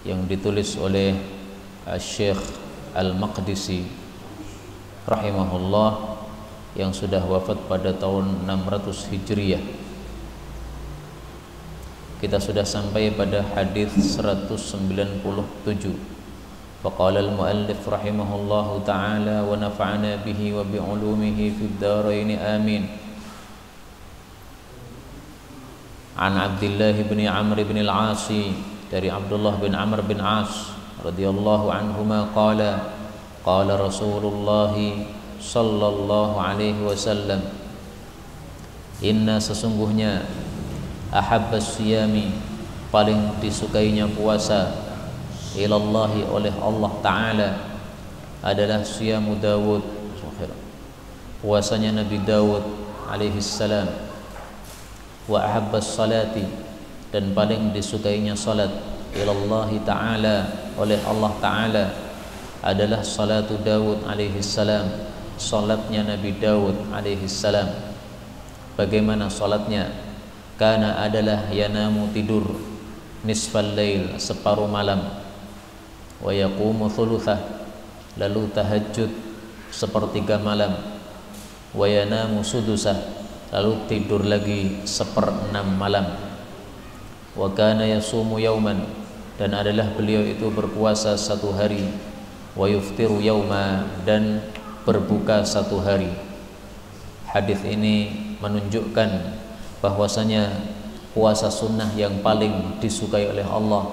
yang ditulis oleh Syekh Al-Maqdisi rahimahullah yang sudah wafat pada tahun 600 Hijriyah. Kita sudah sampai pada hadis 197. Faqala al-muallif rahimahullahu ta'ala wa nafa'ana bihi wa bi'ulumihi fid dharain amin. An Abdullah bin Amr bin al-As, dari Abdullah bin Amr bin As radhiyallahu anhuma qala qala Rasulullah sallallahu alaihi wasallam, inna sesungguhnya ahabbas siyami paling disukainya puasa ilallahi oleh Allah Ta'ala adalah siyamu Dawud, puasanya Nabi Dawud alaihi salam. Wa ahabbas salati, dan paling disukainya salat ilallahi Ta'ala oleh Allah Ta'ala adalah salatu Dawud alaihi salam, salatnya Nabi Dawud alaihi salam. Bagaimana salatnya? Kana adalah yanamu tidur nisfal lail, separuh malam, wa yaqumu thuluthah, lalu tahajud sepertiga malam, wa yanamu sudusah, lalu tidur lagi seperenam malam, wa kana yasumu yauman, dan adalah beliau itu berpuasa satu hari, wa yuftiru yauma, dan berbuka satu hari. Hadis ini menunjukkan bahwasanya puasa sunnah yang paling disukai oleh Allah,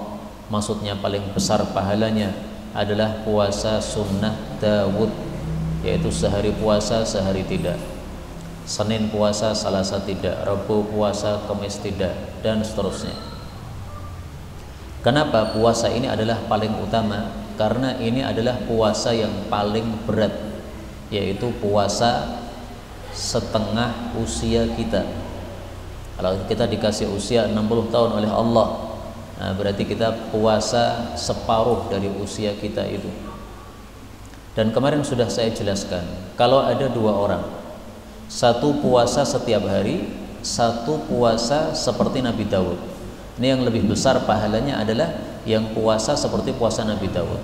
maksudnya paling besar pahalanya, adalah puasa sunnah Dawud, yaitu sehari puasa sehari tidak, Senin puasa Selasa tidak, Rabu puasa Kamis tidak, dan seterusnya. Kenapa puasa ini adalah paling utama? Karena ini adalah puasa yang paling berat, yaitu puasa setengah usia kita. Kalau kita dikasih usia 60 tahun oleh Allah, nah berarti kita puasa separuh dari usia kita itu. Dan kemarin sudah saya jelaskan, kalau ada dua orang, satu puasa setiap hari, satu puasa seperti Nabi Dawud, ini yang lebih besar pahalanya adalah yang puasa seperti puasa Nabi Dawud.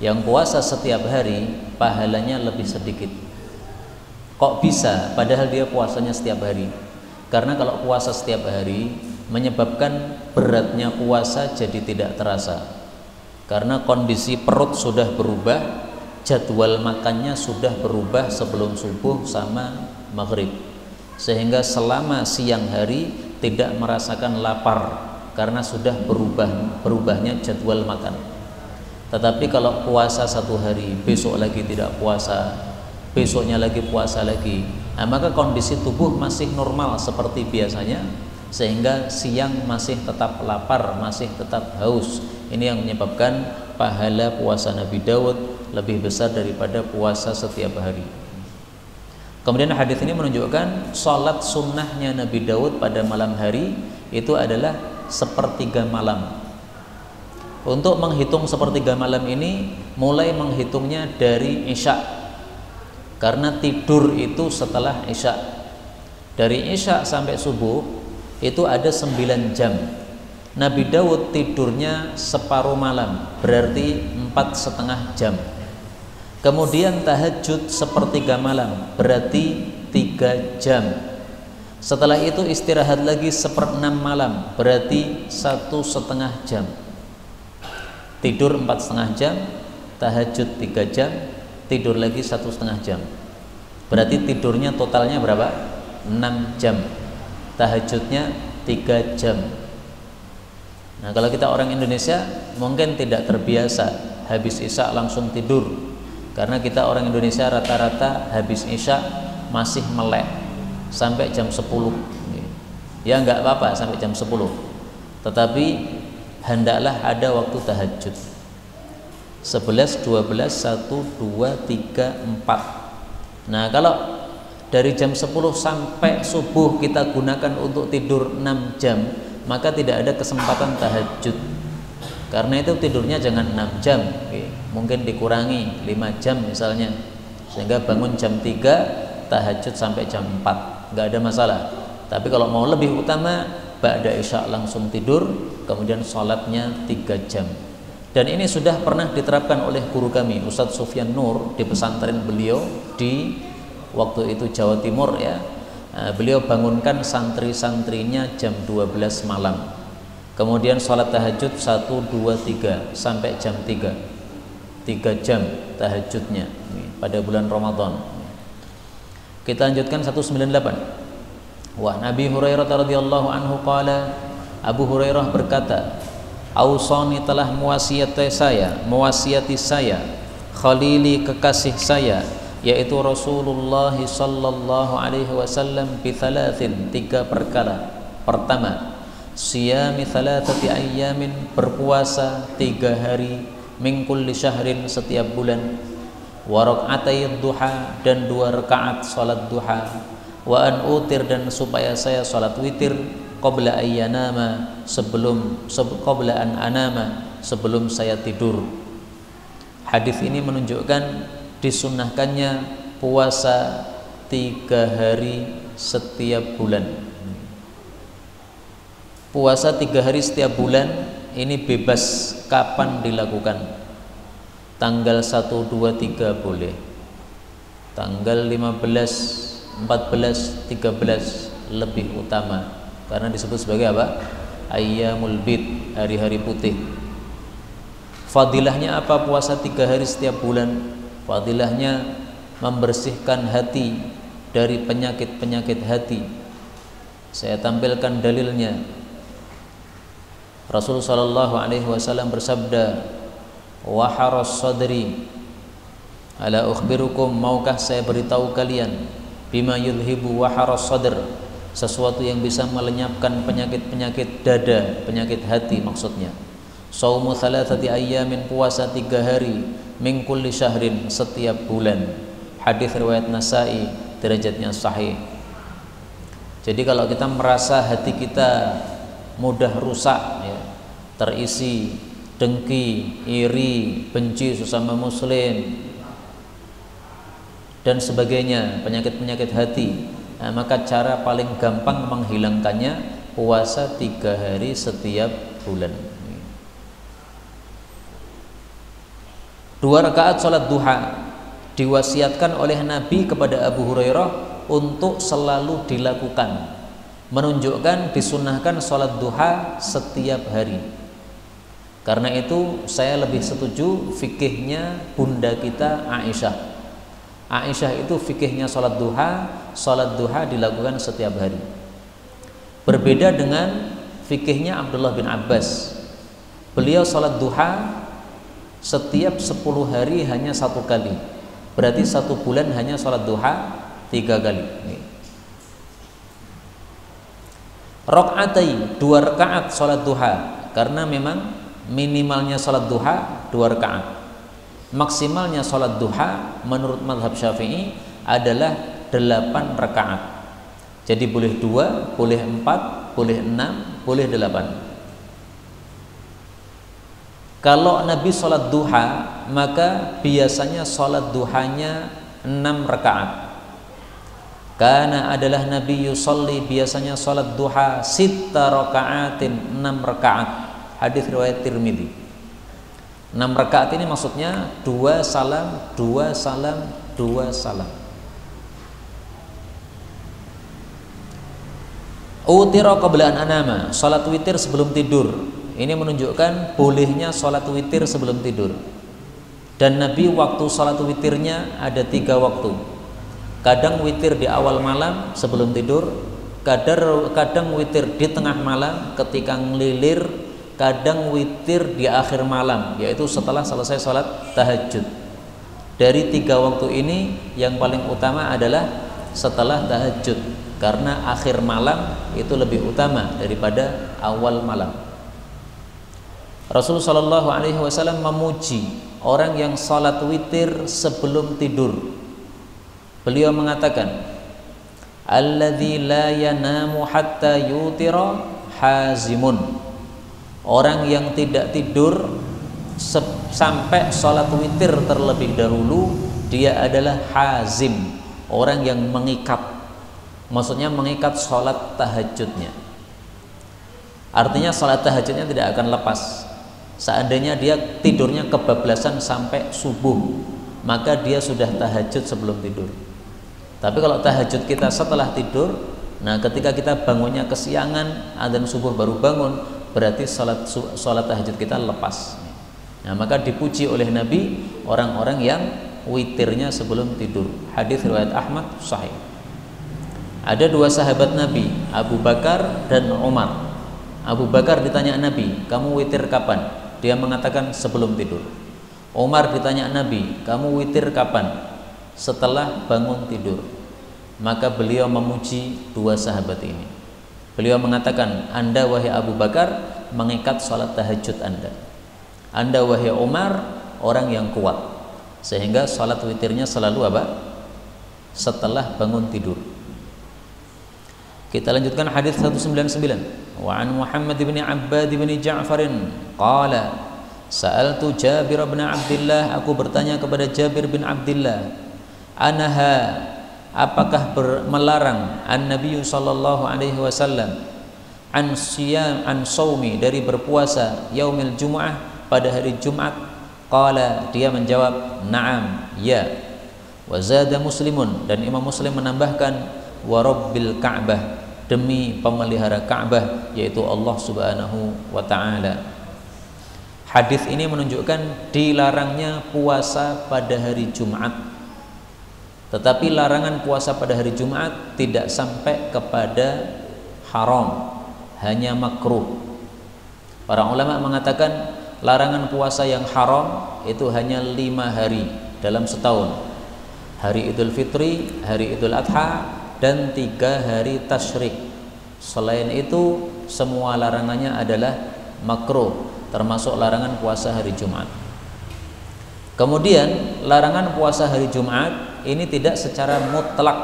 Yang puasa setiap hari pahalanya lebih sedikit. Kok bisa? Padahal dia puasanya setiap hari. Karena kalau puasa setiap hari menyebabkan beratnya puasa jadi tidak terasa. Karena kondisi perut sudah berubah, jadwal makannya sudah berubah sebelum subuh sama maghrib, sehingga selama siang hari tidak merasakan lapar karena sudah berubahnya jadwal makan. Tetapi kalau puasa satu hari, besok lagi tidak puasa, besoknya lagi puasa lagi, nah maka kondisi tubuh masih normal seperti biasanya, sehingga siang masih tetap lapar, masih tetap haus. Ini yang menyebabkan pahala puasa Nabi Dawud lebih besar daripada puasa setiap hari. Kemudian hadis ini menunjukkan salat sunnahnya Nabi Dawud pada malam hari itu adalah sepertiga malam. Untuk menghitung sepertiga malam ini mulai menghitungnya dari Isya, karena tidur itu setelah Isya. Dari Isya sampai subuh itu ada 9 jam. Nabi Dawud tidurnya separuh malam, berarti 4,5 jam. Kemudian tahajud sepertiga malam, berarti 3 jam. Setelah itu istirahat lagi 1/6 malam, berarti 1,5 jam. Tidur 4,5 jam, tahajud 3 jam, tidur lagi 1,5 jam. Berarti tidurnya totalnya berapa? 6 jam. Tahajudnya 3 jam. Nah, kalau kita orang Indonesia mungkin tidak terbiasa habis Isya langsung tidur, karena kita orang Indonesia rata-rata habis Isya masih melek sampai jam 10. Ya enggak apa-apa sampai jam 10. Tetapi hendaklah ada waktu tahajud. 11, 12, 1, 2, 3, 4. Nah, kalau dari jam 10 sampai subuh kita gunakan untuk tidur 6 jam, maka tidak ada kesempatan tahajud. Karena itu tidurnya jangan 6 jam, mungkin dikurangi 5 jam misalnya, sehingga bangun jam 3, tahajud sampai jam 4, nggak ada masalah. Tapi kalau mau lebih utama, ba'da isya langsung tidur, kemudian sholatnya 3 jam. Dan ini sudah pernah diterapkan oleh guru kami Ustadz Sufyan Nur di pesantren beliau di waktu itu Jawa Timur ya. Beliau bangunkan santri-santrinya jam 12 malam, kemudian sholat tahajud 1, 2, 3 sampai jam 3 jam tahajudnya pada bulan Ramadan. Kita lanjutkan 198. Wa Nabi Hurairah radhiyallahu anhu qala, Abu Hurairah berkata, Ausani telah mewasiati saya khalili kekasih saya, yaitu Rasulullah sallallahu alaihi wasallam bi thalathin, 3 perkara. Pertama, siyami thalathati ayyamin, berpuasa 3 hari, min kulli syahrin, setiap bulan, wa rak'atay duha, dan 2 rakaat salat duha, wa an utir, dan supaya saya salat witir, qabla ayyanama, qabla an anama, sebelum saya tidur. Hadis ini menunjukkan disunnahkannya puasa 3 hari setiap bulan. Puasa 3 hari setiap bulan ini bebas kapan dilakukan. Tanggal 1, 2, 3 boleh, tanggal 15, 14, 13 lebih utama karena disebut sebagai apa? Ayyamul bid, hari-hari putih. Fadilahnya apa puasa 3 hari setiap bulan? Fadilahnya membersihkan hati dari penyakit-penyakit hati. Saya tampilkan dalilnya. Rasul sallallahu alaihi wasallam bersabda, wa haras sadri, ala ukhbirukum, maukah saya beritahu kalian, bima yudhibu wa haras sadr, sesuatu yang bisa melenyapkan penyakit-penyakit dada, penyakit hati maksudnya. Saumu thalathati ayyamin, puasa 3 hari, min kulli syahrin, setiap bulan. Hadis riwayat Nasai, derajatnya sahih. Jadi kalau kita merasa hati kita mudah rusak ya, terisi dengki, iri, benci sesama muslim dan sebagainya, penyakit-penyakit hati, nah, maka cara paling gampang menghilangkannya puasa 3 hari setiap bulan. 2 rakaat sholat duha diwasiatkan oleh Nabi kepada Abu Hurairah untuk selalu dilakukan, menunjukkan disunnahkan sholat duha setiap hari. Karena itu saya lebih setuju fikihnya bunda kita Aisyah. Aisyah itu fikihnya sholat duha dilakukan setiap hari. Berbeda dengan fikihnya Abdullah bin Abbas. Beliau sholat duha setiap 10 hari hanya 1 kali. Berarti 1 bulan hanya sholat duha 3 kali. Rok'atai, 2 rakaat sholat duha, karena memang minimalnya sholat duha 2 rakaat. Maksimalnya sholat duha menurut mazhab Syafi'i adalah 8 rakaat. Jadi boleh 2, boleh 4, boleh 6, boleh 8. Kalau Nabi sholat duha, maka biasanya sholat duhanya 6 rakaat. Karena adalah Nabi yusolli, biasanya sholat duha 6 rakaatin, 6 rakaat. Hadis riwayat Tirmidzi. 6 rakaat ini maksudnya 2 salam, 2 salam, 2 salam. Utira qabla an anama, sholat witir sebelum tidur. Ini menunjukkan bolehnya sholat witir sebelum tidur. Dan Nabi waktu sholat witirnya ada 3 waktu. Kadang witir di awal malam sebelum tidur, kadang witir di tengah malam ketika ngelilir, kadang witir di akhir malam, yaitu setelah selesai sholat tahajud. Dari 3 waktu ini yang paling utama adalah setelah tahajud, karena akhir malam itu lebih utama daripada awal malam. Rasulullah Shallallahu Alaihi Wasallam memuji orang yang salat witir sebelum tidur. Beliau mengatakan, alladzi la yanamu hatta yutira hazimun. Orang yang tidak tidur sampai salat witir terlebih dahulu, dia adalah hazim, orang yang mengikat. Maksudnya mengikat salat tahajudnya. Artinya salat tahajudnya tidak akan lepas. Seandainya dia tidurnya kebablasan sampai subuh, maka dia sudah tahajud sebelum tidur. Tapi kalau tahajud kita setelah tidur, nah ketika kita bangunnya kesiangan, adzan subuh baru bangun, berarti salat tahajud kita lepas. Nah, maka dipuji oleh Nabi orang-orang yang witirnya sebelum tidur. Hadis riwayat Ahmad sahih. Ada dua sahabat Nabi, Abu Bakar dan Umar. Abu Bakar ditanya Nabi, kamu witir kapan? Dia mengatakan sebelum tidur. Umar ditanya Nabi, kamu witir kapan? Setelah bangun tidur. Maka beliau memuji dua sahabat ini. Beliau mengatakan, Anda wahai Abu Bakar mengikat sholat tahajud Anda. Anda wahai Umar orang yang kuat, sehingga sholat witirnya selalu apa? Setelah bangun tidur. Kita lanjutkan hadis 199. Wa an Muhammad bin Abbad bin Ja'far qala sa'altu Jabir bin Abdullah, aku bertanya kepada Jabir bin Abdullah, anaha, apakah melarang an-Nabi sallallahu alaihi wasallam an siyam an saumi, dari berpuasa yaumil Jum'ah, pada hari Jumat? Qala, dia menjawab, na'am, ya. Wa zada Muslimun, dan Imam Muslim menambahkan, wa rabbil Ka'bah, demi pemelihara Ka'bah, yaitu Allah Subhanahu wa taala. Hadis ini menunjukkan dilarangnya puasa pada hari Jumat. Tetapi larangan puasa pada hari Jumat tidak sampai kepada haram, hanya makruh. Para ulama mengatakan larangan puasa yang haram itu hanya 5 hari dalam setahun. Hari Idul Fitri, hari Idul Adha, dan 3 hari tasyrik. Selain itu semua larangannya adalah makruh, termasuk larangan puasa hari Jumat. Kemudian larangan puasa hari Jumat ini tidak secara mutlak,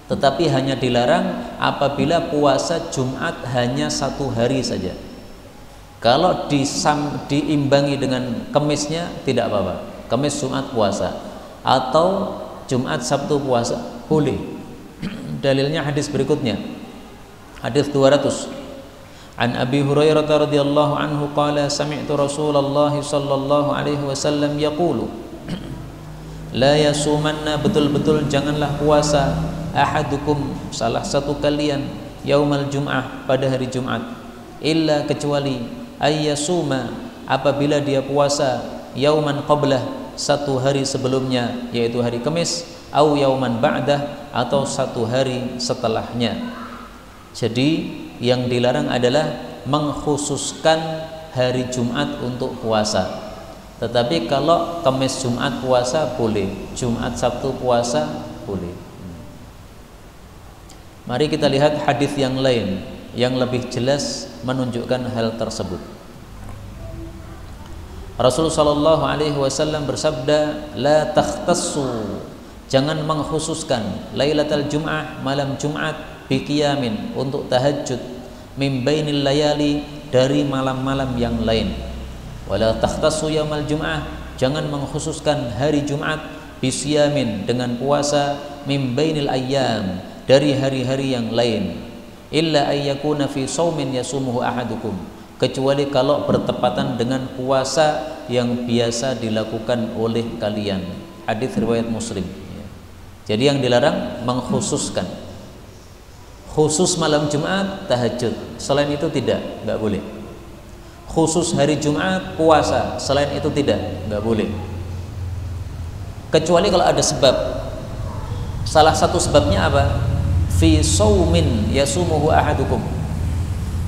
tetapi hanya dilarang apabila puasa Jumat hanya 1 hari saja. Kalau diimbangi dengan Kemisnya tidak apa-apa, Kemis Jumat puasa, atau Jumat Sabtu puasa, boleh. Dalilnya hadis berikutnya, hadis 200. An Abi Hurairah radhiyallahu anhu qala sami'tu Rasulullah sallallahu alaihi wasallam yaqulu la yasumanna, betul-betul janganlah puasa ahadukum, salah satu kalian, yaumal Jum'ah, pada hari Jumat, illa, kecuali ayyasuma, apabila dia puasa yauman qablah, 1 hari sebelumnya, yaitu hari Kamis, au yauman ba'dah, atau 1 hari setelahnya. Jadi yang dilarang adalah mengkhususkan hari Jumat untuk puasa. Tetapi kalau Kamis Jumat puasa boleh, Jumat Sabtu puasa boleh. Mari kita lihat hadis yang lain yang lebih jelas menunjukkan hal tersebut. Rasulullah sallallahu alaihi wasallam bersabda, la takhtassu, jangan mengkhususkan Lailatul Jum'ah, malam Jumat, biqiyamin, untuk tahajud, min bainil layali, dari malam-malam yang lain. Wala takhtassu yaumal Jum'ah, jangan mengkhususkan hari Jumat, bisyamin, dengan puasa, min bainil ayyam, dari hari-hari yang lain. Illa ayyakuna fi shaumin yasumuhu ahadukum, kecuali kalau bertepatan dengan puasa yang biasa dilakukan oleh kalian. Hadis riwayat Muslim. Jadi yang dilarang mengkhususkan, khusus malam Jumat tahajud, selain itu tidak, nggak boleh. Khusus hari Jumat puasa, selain itu tidak, nggak boleh. Kecuali kalau ada sebab. Salah satu sebabnya apa? Fi shaumin yasumuhu ahadukum.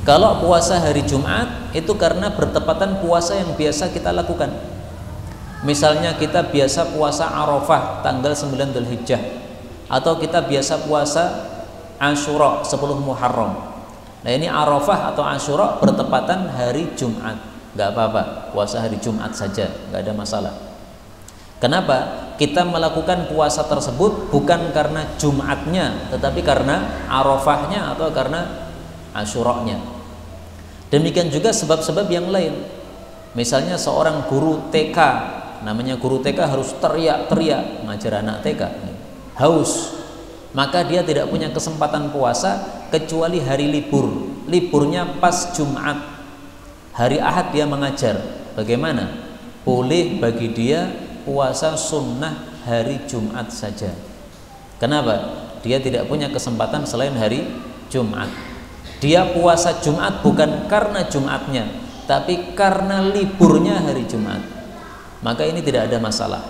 Kalau puasa hari Jumat itu karena bertepatan puasa yang biasa kita lakukan. Misalnya kita biasa puasa Arafah tanggal 9 Dzulhijjah, atau kita biasa puasa Asyura 10 Muharram. Nah ini Arafah atau Asyura bertepatan hari Jumat, nggak apa-apa, puasa hari Jumat saja, nggak ada masalah. Kenapa? Kita melakukan puasa tersebut bukan karena Jumatnya, tetapi karena Arafahnya atau karena Asyuranya. Demikian juga sebab-sebab yang lain. Misalnya seorang guru TK, namanya guru TK harus teriak-teriak ngajar anak TK, haus, maka dia tidak punya kesempatan puasa kecuali hari libur. liburnya pas Jumat, hari Ahad dia mengajar, bagaimana? Boleh bagi dia puasa sunnah hari Jumat saja. Kenapa? Dia tidak punya kesempatan selain hari Jumat. Dia puasa Jumat bukan karena Jumatnya, tapi karena liburnya hari Jumat. Maka ini tidak ada masalah.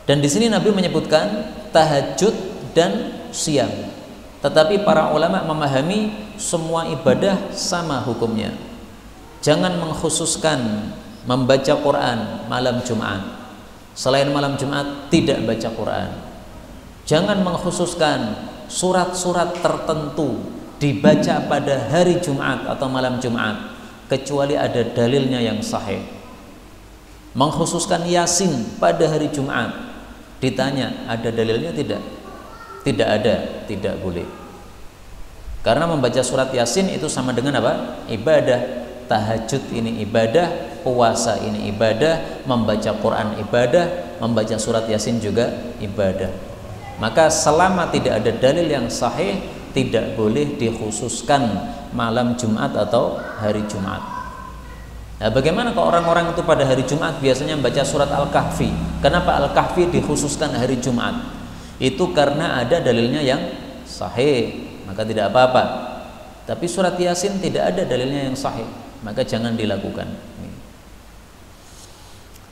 Dan di sini Nabi menyebutkan tahajud dan siam. Tetapi para ulama memahami semua ibadah sama hukumnya. Jangan mengkhususkan membaca Quran malam Jumat. Selain malam Jumat tidak baca Quran. Jangan mengkhususkan surat-surat tertentu dibaca pada hari Jumat atau malam Jumat kecuali ada dalilnya yang sahih. Mengkhususkan Yasin pada hari Jumat, ditanya ada dalilnya tidak? Tidak ada, tidak boleh. Karena membaca surat Yasin itu sama dengan apa? Ibadah. Tahajud ini ibadah, puasa ini ibadah, membaca Quran ibadah, membaca surat Yasin juga ibadah. Maka selama tidak ada dalil yang sahih, tidak boleh dikhususkan malam Jumat atau hari Jumat. Nah, bagaimana kalau orang-orang itu pada hari Jumat biasanya membaca surat Al-Kahfi? Kenapa Al-Kahfi dikhususkan hari Jumat? Itu karena ada dalilnya yang sahih, maka tidak apa-apa. Tapi surat Yasin tidak ada dalilnya yang sahih, maka jangan dilakukan.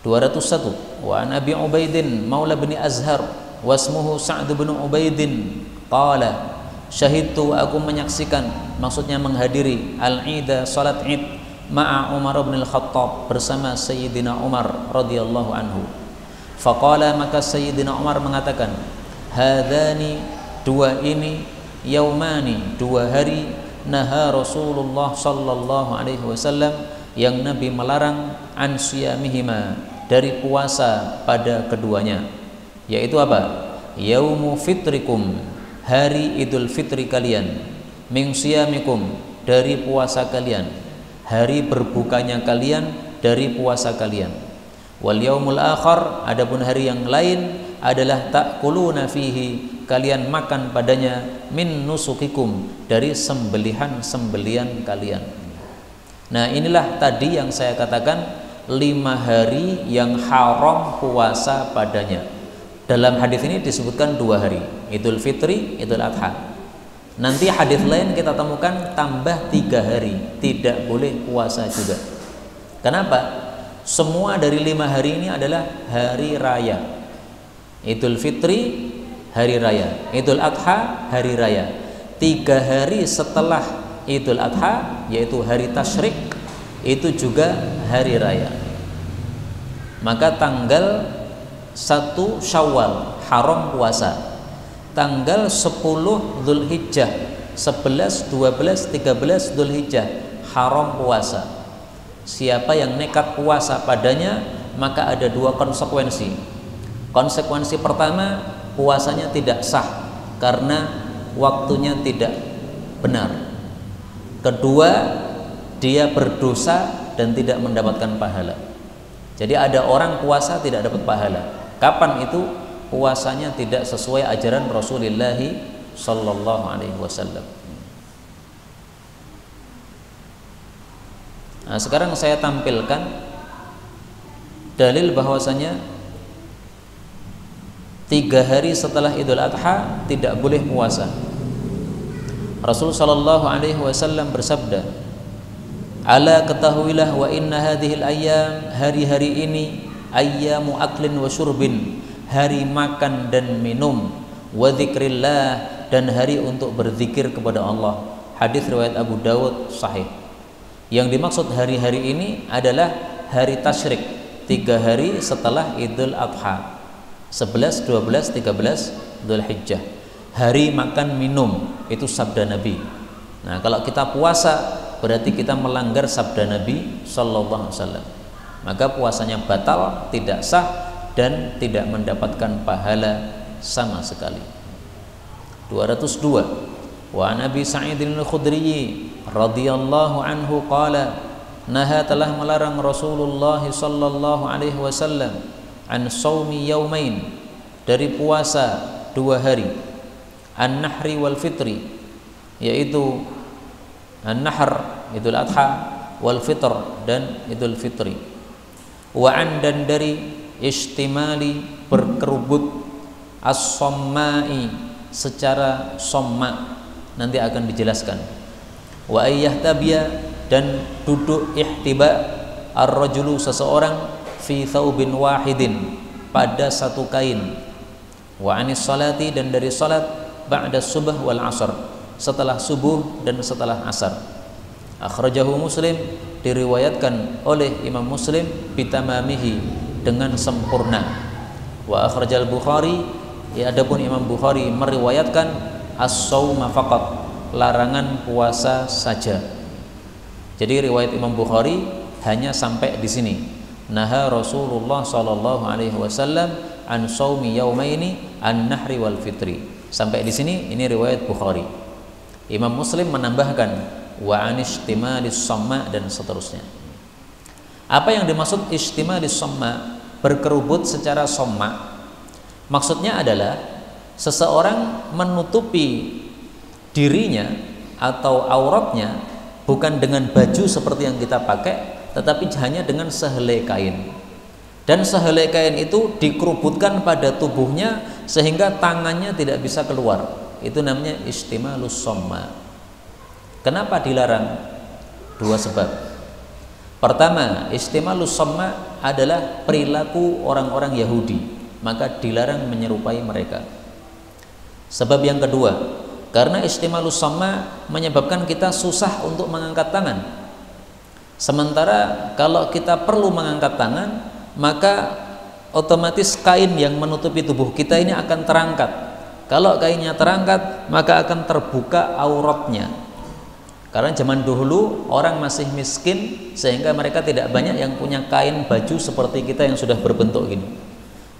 201. Wa an Abi Ubaidin maula bin Azhar wasmuhu Sa'd bin Ubaidin qala syahidtu, aku menyaksikan, maksudnya menghadiri al-Ida, salat Id, ma'a Umar bin Al-Khattab, bersama Sayyidina Umar radhiyallahu anhu. Faqala, maka Sayyidina Umar mengatakan, hadani, dua ini, yaumani, dua hari, naha Rasulullah sallallahu alaihi wasallam, yang Nabi melarang an siyamihima, dari puasa pada keduanya, yaitu apa? Yaumu fitrikum, hari Idul Fitri kalian, min siyamikum, dari puasa kalian, hari berbukanya kalian dari puasa kalian, wal yaumul akhar, adapun hari yang lain adalah ta'kuluna fihi, kalian makan padanya, min nusukikum, dari sembelihan-sembelihan kalian. Nah, inilah tadi yang saya katakan 5 hari yang haram puasa padanya. Dalam hadis ini disebutkan 2 hari, Idul Fitri, Idul Adha. Nanti hadis lain kita temukan tambah 3 hari, tidak boleh puasa juga. Kenapa? Semua dari 5 hari ini adalah hari raya. Idul Fitri hari raya, Idul Adha hari raya. 3 hari setelah Idul Adha, yaitu hari Tasyrik, itu juga hari raya. Maka tanggal 1 Syawal haram puasa, tanggal 10 Dzulhijjah, 11, 12, 13 Dzulhijjah haram puasa. Siapa yang nekat puasa padanya, maka ada 2 konsekuensi. Konsekuensi pertama, puasanya tidak sah karena waktunya tidak benar. Kedua, dia berdosa dan tidak mendapatkan pahala. Jadi ada orang puasa tidak dapat pahala. Kapan itu? Puasanya tidak sesuai ajaran Rasulullah sallallahu alaihi wasallam. Nah, sekarang saya tampilkan dalil bahwasanya 3 hari setelah Idul Adha tidak boleh puasa. Rasul sallallahu alaihi wasallam bersabda, ala ketahuilah wa inna hadhil ayyam, hari-hari ini, ayyamu aklin wa syurbin, hari makan dan minum, wa dzikrillah, dan hari untuk berzikir kepada Allah. Hadis riwayat Abu Dawud sahih. Yang dimaksud hari-hari ini adalah hari Tasyrik, 3 hari setelah Idul Adha, 11, 12, 13 Dzulhijjah. Hari makan minum itu sabda Nabi. Nah, kalau kita puasa berarti kita melanggar sabda Nabi sallallahu alaihi wasallam. Maka puasanya batal, tidak sah, dan tidak mendapatkan pahala sama sekali. 202. Wa Nabi Sa'id al-Khudri radhiyallahu anhu qala, naha, telah melarang Rasulullah sallallahu alaihi wasallam an shaumi yaumain, dari puasa 2 hari, an nahri wal fitri, yaitu an-nahr, Idul Adha, wal fitr, dan Idul Fitri. Wa an, dan dari istimali, berkerubut, as-sammai, secara somma, nanti akan dijelaskan. Wa ayyahtabia, dan duduk ihtiba, ar-rajulu, seseorang, fi thawbin wahidin, pada satu kain. Wa anis salati, dan dari salat, ba'da subh wal asr, setelah subuh dan setelah asar. Akhrajahu Muslim, diriwayatkan oleh Imam Muslim, bitamamihi, dengan sempurna. Wa akhrajal Bukhari, ya, adapun Imam Bukhari meriwayatkan as-sauma faqat, larangan puasa saja. Jadi riwayat Imam Bukhari hanya sampai di sini. Naha Rasulullah sallallahu alaihi wasallam an saumi yaumaini an-nahri wal fitri. Sampai di sini ini riwayat Bukhari. Imam Muslim menambahkan wa anistimalis somma, dan seterusnya. Apa yang dimaksud istimalis somma, berkerubut secara somma? Maksudnya adalah seseorang menutupi dirinya atau auratnya bukan dengan baju seperti yang kita pakai, tetapi hanya dengan sehelai kain. Dan sehelai kain itu dikerubutkan pada tubuhnya sehingga tangannya tidak bisa keluar. Itu namanya istimalus somma. Kenapa dilarang? Dua sebab. Pertama, istimalus somma adalah perilaku orang-orang Yahudi, maka dilarang menyerupai mereka. Sebab yang kedua, karena istimalus somma menyebabkan kita susah untuk mengangkat tangan. Sementara kalau kita perlu mengangkat tangan, maka otomatis kain yang menutupi tubuh kita ini akan terangkat. Kalau kainnya terangkat, maka akan terbuka auratnya. Karena zaman dahulu orang masih miskin, sehingga mereka tidak banyak yang punya kain baju seperti kita yang sudah berbentuk gini.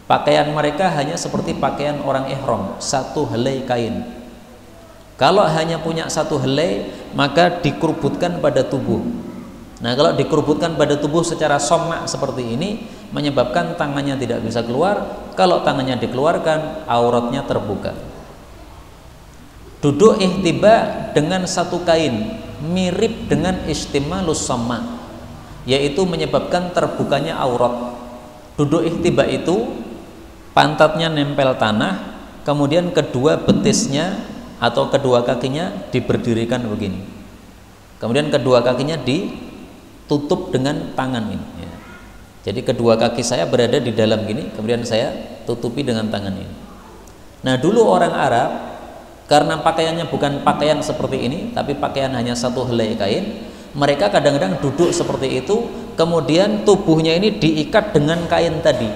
Pakaian mereka hanya seperti pakaian orang ihram, satu helai kain. Kalau hanya punya satu helai, maka dikerubutkan pada tubuh. Nah, kalau dikerubutkan pada tubuh secara somma seperti ini, menyebabkan tangannya tidak bisa keluar. Kalau tangannya dikeluarkan, auratnya terbuka. Duduk ihtiba dengan satu kain mirip dengan istimalus somma, yaitu menyebabkan terbukanya aurat. Duduk ihtiba itu pantatnya nempel tanah, kemudian kedua betisnya atau kedua kakinya diberdirikan begini, kemudian kedua kakinya ditutup dengan tangan ini, ya. Jadi kedua kaki saya berada di dalam gini, kemudian saya tutupi dengan tangan ini. Nah, dulu orang Arab karena pakaiannya bukan pakaian seperti ini, tapi pakaian hanya satu helai kain, mereka kadang-kadang duduk seperti itu, kemudian tubuhnya ini diikat dengan kain tadi.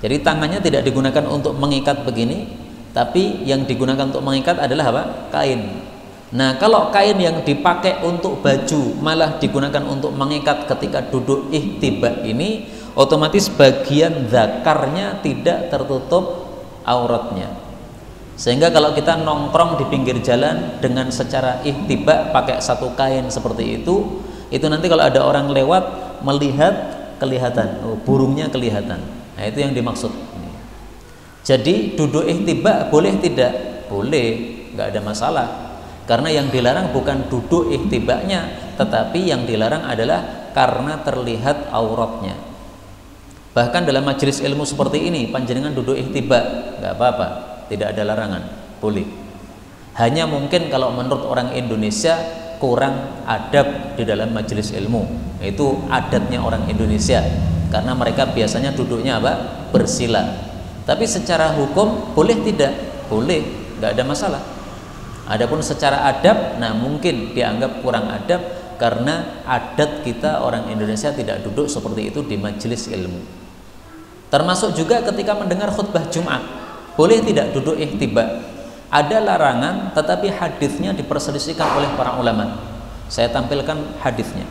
Jadi tangannya tidak digunakan untuk mengikat begini, tapi yang digunakan untuk mengikat adalah apa? Kain. Nah, kalau kain yang dipakai untuk baju malah digunakan untuk mengikat ketika duduk ihtiba ini, otomatis bagian zakarnya tidak tertutup auratnya. Sehingga kalau kita nongkrong di pinggir jalan dengan secara ihtiba pakai satu kain seperti itu nanti kalau ada orang lewat melihat kelihatan, oh, burungnya kelihatan. Nah, itu yang dimaksud. Jadi duduk ihtiba boleh tidak? Boleh, nggak ada masalah. Karena yang dilarang bukan duduk ihtibanya, tetapi yang dilarang adalah karena terlihat auratnya. Bahkan dalam majelis ilmu seperti ini, panjenengan duduk ihtiba, nggak apa-apa, tidak ada larangan, boleh. Hanya mungkin kalau menurut orang Indonesia kurang adab di dalam majelis ilmu, itu adatnya orang Indonesia, karena mereka biasanya duduknya apa? Bersila. Tapi secara hukum boleh tidak? Boleh, nggak ada masalah. Adapun secara adab, nah mungkin dianggap kurang adab karena adat kita orang Indonesia tidak duduk seperti itu di majelis ilmu. Termasuk juga ketika mendengar khutbah Jumat, boleh tidak duduk ihtiba? Ada larangan, tetapi hadisnya diperselisihkan oleh para ulama. Saya tampilkan hadisnya.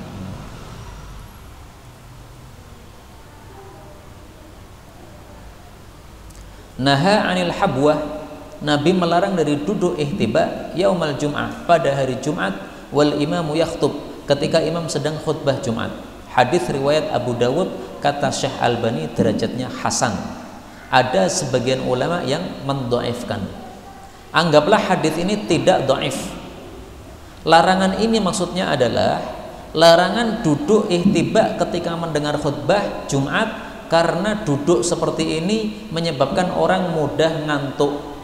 Naha anil habwah, Nabi melarang dari duduk ihtiba yaumal jum'ah, pada hari Jumat, wal imamu yakhtub, ketika imam sedang khutbah Jumat. Hadis riwayat Abu Dawud, kata Syekh Albani derajatnya hasan. Ada sebagian ulama yang mendhaifkan. Anggaplah hadis ini tidak dhaif, Larangan ini maksudnya adalah larangan duduk ihtiba ketika mendengar khutbah Jumat, karena duduk seperti ini menyebabkan orang mudah ngantuk.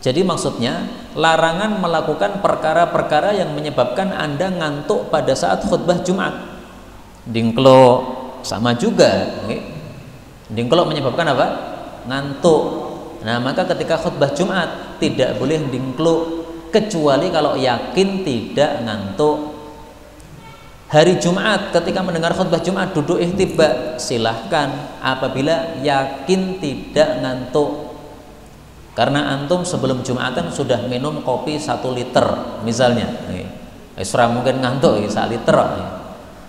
Jadi maksudnya larangan melakukan perkara-perkara yang menyebabkan Anda ngantuk pada saat khutbah Jumat. Dingklo sama juga, dingklo menyebabkan apa? Ngantuk. Nah, maka ketika khutbah Jumat tidak boleh dingklo, kecuali kalau yakin tidak ngantuk. Hari Jumat ketika mendengar khutbah Jumat duduk ihtiba, silahkan apabila yakin tidak ngantuk. Karena antum sebelum Jumatan sudah minum kopi 1 liter misalnya, surah mungkin ngantuk 1 liter.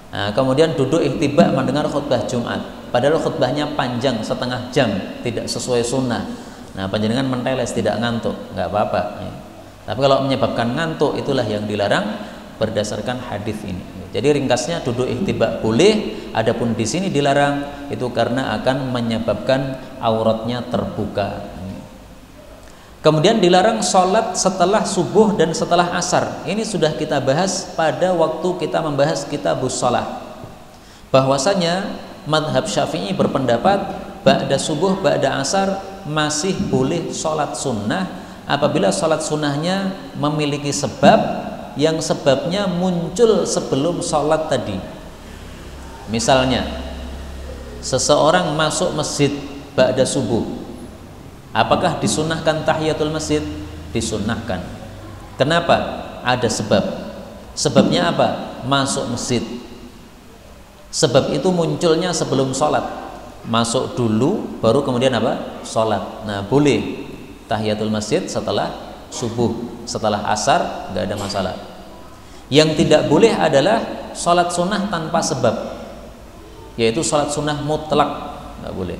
Nah, kemudian duduk ihtiba mendengar khutbah Jumat, padahal khutbahnya panjang setengah jam, tidak sesuai sunnah. Nah, panjenengan menteles tidak ngantuk, nggak apa-apa. Tapi kalau menyebabkan ngantuk, itulah yang dilarang berdasarkan hadis ini. Jadi ringkasnya duduk ihtiba boleh, adapun di sini dilarang itu karena akan menyebabkan auratnya terbuka. Kemudian dilarang sholat setelah subuh dan setelah asar. Ini sudah kita bahas pada waktu kita membahas kitabus sholat, bahwasanya madhab Syafi'i berpendapat ba'da subuh, ba'da asar masih boleh sholat sunnah apabila sholat sunnahnya memiliki sebab, yang sebabnya muncul sebelum sholat tadi. Misalnya seseorang masuk masjid ba'da subuh, apakah disunnahkan tahiyatul masjid? Disunnahkan. Kenapa? Ada sebab. Sebabnya apa? Masuk masjid. Sebab itu munculnya sebelum sholat. Masuk dulu, baru kemudian apa? Sholat. Nah, boleh tahiyatul masjid setelah subuh, setelah asar, nggak ada masalah. Yang tidak boleh adalah sholat sunnah tanpa sebab, yaitu sholat sunnah mutlak, nggak boleh.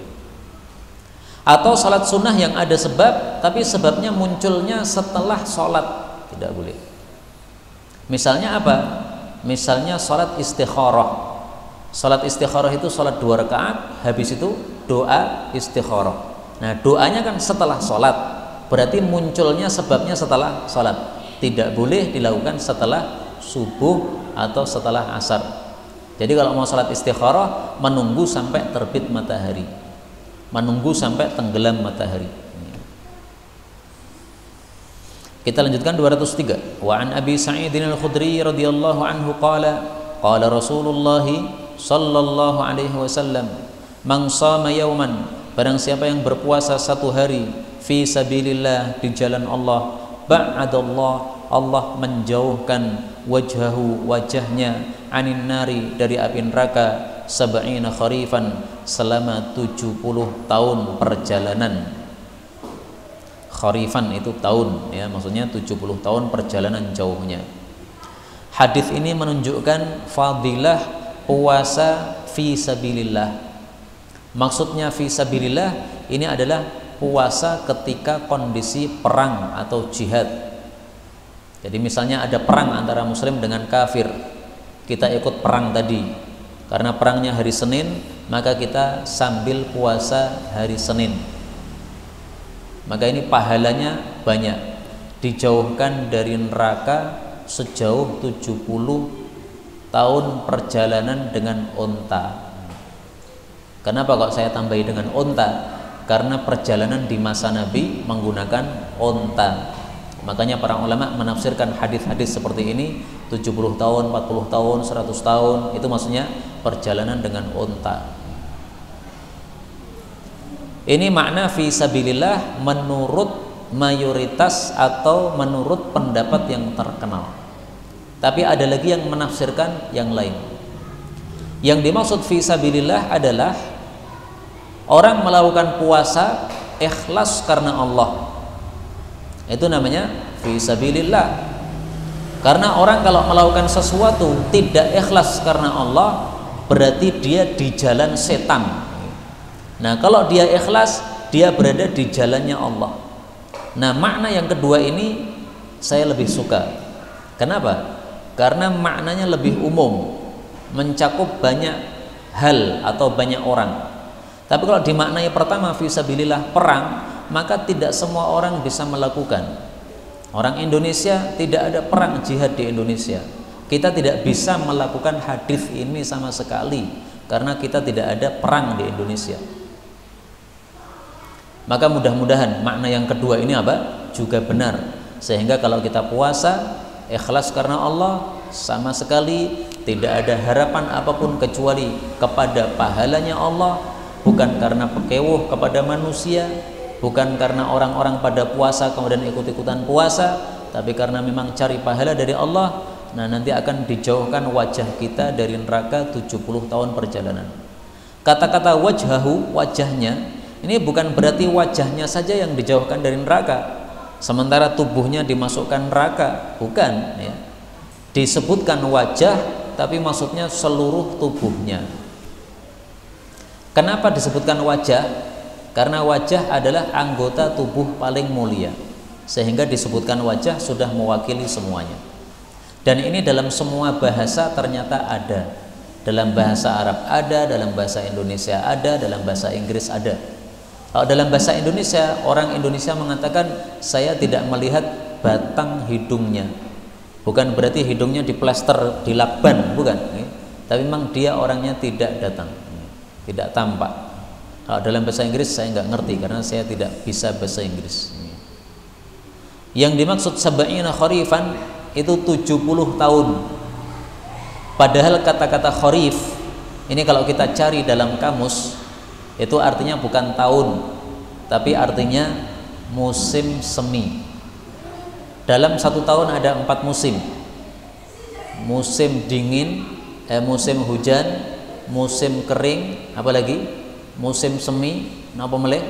Atau sholat sunnah yang ada sebab, tapi sebabnya munculnya setelah sholat, tidak boleh. Misalnya apa? Misalnya sholat istikharah. Sholat istikharah itu sholat 2 rakaat, habis itu doa istikharah. Nah, doanya kan setelah sholat, berarti munculnya sebabnya setelah sholat. Tidak boleh dilakukan setelah subuh atau setelah asar. Jadi kalau mau sholat istikharah, menunggu sampai terbit matahari, menunggu sampai tenggelam matahari. Kita lanjutkan 203. Wa an Abi Sa'idin Al-Khudri radhiyallahu anhu qala qala Rasulullah sallallahu alaihi wasallam, man shama yauman, barang siapa yang berpuasa 1 hari fi sabilillah, di jalan Allah, ba'adallah, Allah menjauhkan wajhahu, wajahnya, anin nari, dari api neraka, sab'ina kharifan, selama 70 tahun perjalanan. Kharifan itu tahun, ya, maksudnya 70 tahun perjalanan jauhnya. Hadis ini menunjukkan fadilah puasa fi sabilillah. Maksudnya fi sabilillah ini adalah puasa ketika kondisi perang atau jihad. Jadi misalnya ada perang antara muslim dengan kafir, kita ikut perang tadi, karena perangnya hari Senin, maka kita sambil puasa hari Senin, maka ini pahalanya banyak, dijauhkan dari neraka sejauh 70 tahun perjalanan dengan unta. Kenapa kok saya tambahi dengan unta? Karena perjalanan di masa Nabi menggunakan unta. Makanya para ulama menafsirkan hadis-hadis seperti ini, 70 tahun, 40 tahun, 100 tahun, itu maksudnya perjalanan dengan unta. Ini makna fi sabilillah menurut mayoritas atau menurut pendapat yang terkenal. Tapi ada lagi yang menafsirkan yang lain. Yang dimaksud fi sabilillah adalah orang melakukan puasa ikhlas karena Allah. Itu namanya fi sabilillah. Karena orang kalau melakukan sesuatu tidak ikhlas karena Allah, berarti dia di jalan setan. Nah, kalau dia ikhlas, dia berada di jalannya Allah. Nah, makna yang kedua ini saya lebih suka. Kenapa? Karena maknanya lebih umum, mencakup banyak hal atau banyak orang. Tapi kalau dimaknai pertama fi sabilillah perang, maka tidak semua orang bisa melakukan. Orang Indonesia tidak ada perang jihad di Indonesia. Kita tidak bisa melakukan hadis ini sama sekali karena kita tidak ada perang di Indonesia. Maka mudah-mudahan makna yang kedua ini apa? Juga benar. Sehingga kalau kita puasa ikhlas karena Allah, sama sekali tidak ada harapan apapun kecuali kepada pahalanya Allah, bukan karena pekewuh kepada manusia, bukan karena orang-orang pada puasa kemudian ikut-ikutan puasa, tapi karena memang cari pahala dari Allah. Nah, nanti akan dijauhkan wajah kita dari neraka 70 tahun perjalanan. Kata-kata wajhahu, wajahnya, ini bukan berarti wajahnya saja yang dijauhkan dari neraka sementara tubuhnya dimasukkan neraka, bukan ya. Disebutkan wajah tapi maksudnya seluruh tubuhnya. Kenapa disebutkan wajah? Karena wajah adalah anggota tubuh paling mulia, sehingga disebutkan wajah sudah mewakili semuanya. Dan ini dalam semua bahasa ternyata ada. Dalam bahasa Arab ada, dalam bahasa Indonesia ada, dalam bahasa Inggris ada. Kalau dalam bahasa Indonesia, orang Indonesia mengatakan saya tidak melihat batang hidungnya. Bukan berarti hidungnya diplester, dilakban, bukan. Tapi memang dia orangnya tidak datang, tidak tampak. Kalau dalam bahasa Inggris saya nggak ngerti karena saya tidak bisa bahasa Inggris. Yang dimaksud sab'ina kharifan itu 70 tahun. Padahal kata-kata kharif ini kalau kita cari dalam kamus itu artinya bukan tahun, tapi artinya musim semi. Dalam satu tahun ada 4 musim. Musim dingin, musim hujan, musim kering, apa lagi? Musim semi, napa meleh?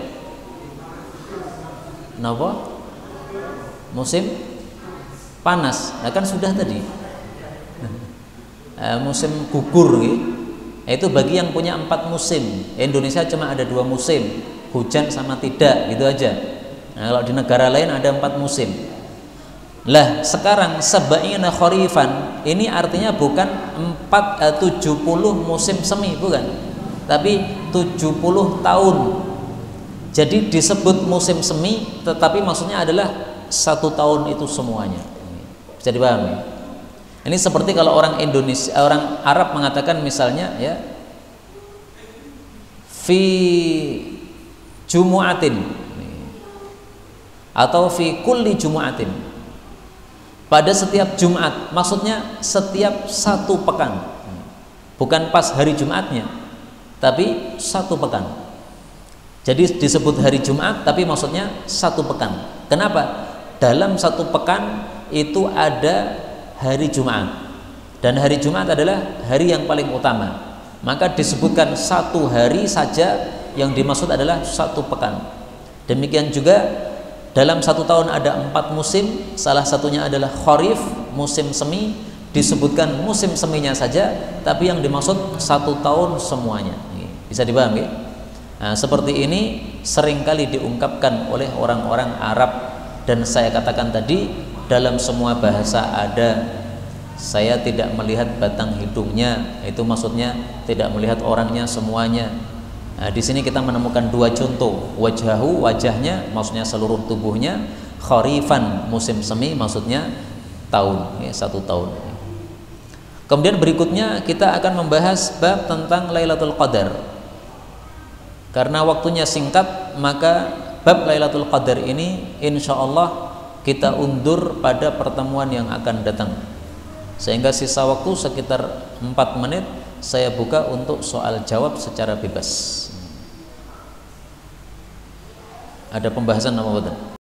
Napa? Musim panas. Nah, kan sudah tadi. Musim gugur itu bagi yang punya 4 musim. Indonesia cuma ada 2 musim, hujan sama tidak, gitu aja. Nah, kalau di negara lain ada 4 musim. Lah sekarang sab'ina kharifan ini artinya bukan 70 musim semi, bukan, tapi 70 tahun. Jadi disebut musim semi tetapi maksudnya adalah 1 tahun itu semuanya. Bisa dipahami? Ini seperti kalau orang Indonesia, orang Arab mengatakan misalnya ya, fi jumu'atin atau fi kulli jumu'atin, pada setiap Jumat, maksudnya setiap 1 pekan, bukan pas hari Jumatnya, tapi 1 pekan. Jadi disebut hari Jumat tapi maksudnya 1 pekan. Kenapa? Dalam 1 pekan itu ada hari Jumat, dan hari Jumat adalah hari yang paling utama, maka disebutkan 1 hari saja yang dimaksud adalah 1 pekan. Demikian juga dalam 1 tahun ada 4 musim, salah satunya adalah kharif, musim semi, disebutkan musim seminya saja tapi yang dimaksud 1 tahun semuanya. Bisa dipahami? Nah, seperti ini seringkali diungkapkan oleh orang-orang Arab, dan saya katakan tadi dalam semua bahasa ada. Saya tidak melihat batang hidungnya, itu maksudnya tidak melihat orangnya semuanya. Nah, di sini kita menemukan 2 contoh. Wajhahu, wajahnya maksudnya seluruh tubuhnya. Kharifan, musim semi maksudnya tahun, ya, 1 tahun. Kemudian berikutnya kita akan membahas bab tentang Lailatul Qadar. Karena waktunya singkat, maka bab Lailatul Qadar ini insya Allah kita undur pada pertemuan yang akan datang, sehingga sisa waktu sekitar 4 menit saya buka untuk soal jawab secara bebas. Ada pembahasan apa?